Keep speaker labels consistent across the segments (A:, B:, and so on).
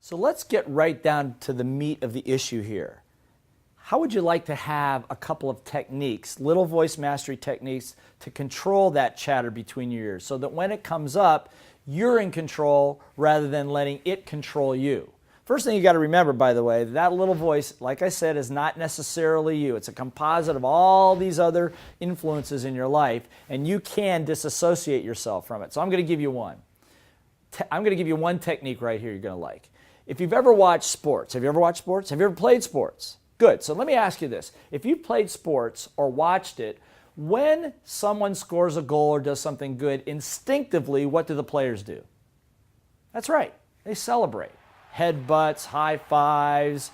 A: So let's get right down to the meat of the issue here. How would you like to have a couple of techniques, little voice mastery techniques, to control that chatter between your ears so that when it comes up, you're in control rather than letting it control you? First thing you got to remember, by the way, that little voice, like I said, is not necessarily you. It's a composite of all these other influences in your life, and you can disassociate yourself from it. So I'm going to give you one. I'm going to give you one technique right here you're going to like. If you've ever watched sports, have you ever watched sports? Have you ever played sports? Good. So let me ask you this. If you've played sports or watched it, when someone scores a goal or does something good, instinctively, what do the players do? That's right. They celebrate. Headbutts, high fives,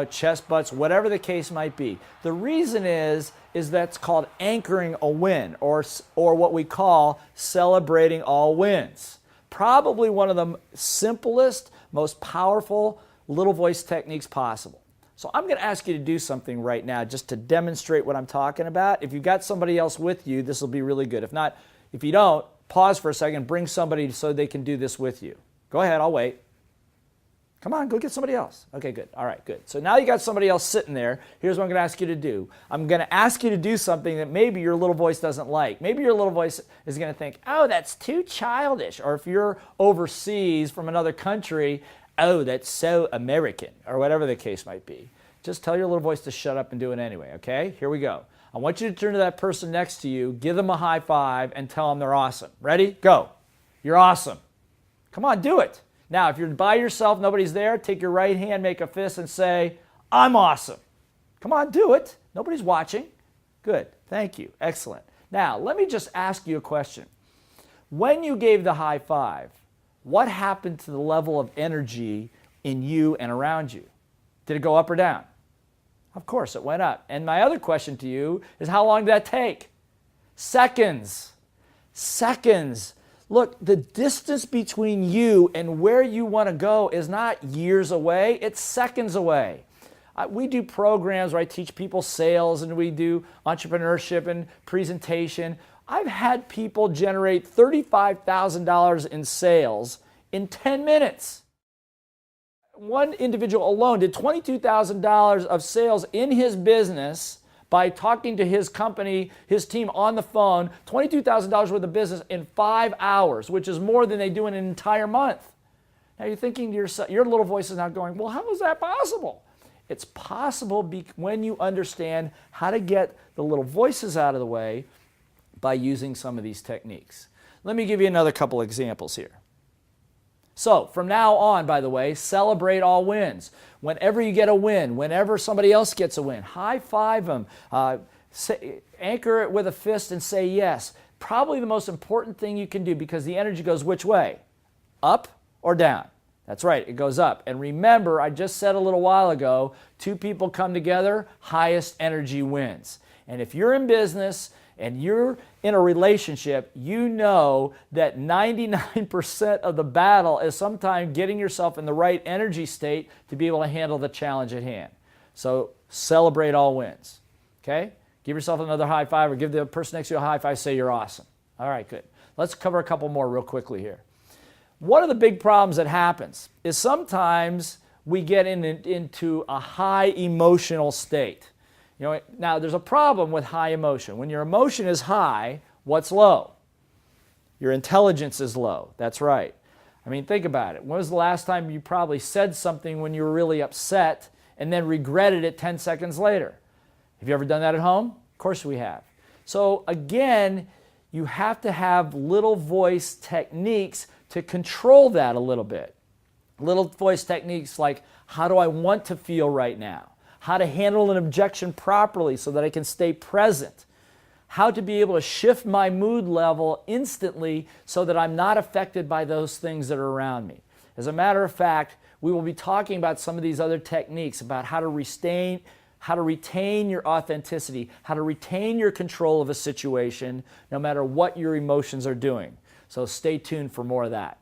A: chest butts, whatever the case might be. The reason is that's called anchoring a win, or what we call celebrating all wins. Probably one of the simplest, most powerful little voice techniques possible. So I'm going to ask you to do something right now just to demonstrate what I'm talking about. If you've got somebody else with you, this will be really good. If not, if you don't, pause for a second, bring somebody so they can do this with you. Go ahead, I'll wait. Come on, go get somebody else. Okay, good. All right, good. So now you got somebody else sitting there. Here's what I'm going to ask you to do. I'm going to ask you to do something that maybe your little voice doesn't like. Maybe your little voice is going to think, oh, that's too childish. Or if you're overseas from another country, oh, that's so American, or whatever the case might be. Just tell your little voice to shut up and do it anyway, okay? Here we go. I want you to turn to that person next to you, give them a high five, and tell them they're awesome. Ready? Go. You're awesome. Come on, do it. Now, if you're by yourself, nobody's there, take your right hand, make a fist, and say, I'm awesome. Come on, do it. Nobody's watching. Good. Thank you. Excellent. Now, let me just ask you a question. When you gave the high five, what happened to the level of energy in you and around you? Did it go up or down? Of course, it went up. And my other question to you is, how long did that take? Seconds. Seconds. Look, the distance between you and where you want to go is not years away, it's seconds away. We do programs where I teach people sales, and we do entrepreneurship and presentation. I've had people generate $35,000 in sales in 10 minutes. One individual alone did $22,000 of sales in his business by talking to his company, his team on the phone, $22,000 worth of business in 5 hours, which is more than they do in an entire month. Now you're thinking to yourself, your little voice is now going, well, how is that possible? It's possible when you understand how to get the little voices out of the way by using some of these techniques. Let me give you another couple examples here. So from now on, by the way, celebrate all wins. Whenever you get a win, whenever somebody else gets a win, high five them, anchor it with a fist and say yes. Probably the most important thing you can do, because the energy goes which way? Up or down? That's right, it goes up. And remember, I just said a little while ago, two people come together, highest energy wins. And if you're in business and you're in a relationship, you know that 99% of the battle is sometimes getting yourself in the right energy state to be able to handle the challenge at hand. So celebrate all wins, okay? Give yourself another high five, or give the person next to you a high five, say you're awesome. All right, good. Let's cover a couple more real quickly here. One of the big problems that happens is sometimes we get into a high emotional state. Now there's a problem with high emotion. When your emotion is high, what's low? Your intelligence is low. That's right. I mean, think about it. When was the last time you probably said something when you were really upset and then regretted it 10 seconds later? Have you ever done that at home? Of course we have. So again, you have to have little voice techniques to control that a little bit. Little voice techniques like, how do I want to feel right now? How to handle an objection properly so that I can stay present. How to be able to shift my mood level instantly so that I'm not affected by those things that are around me. As a matter of fact, we will be talking about some of these other techniques about how to retain your authenticity, how to retain your control of a situation no matter what your emotions are doing. So stay tuned for more of that.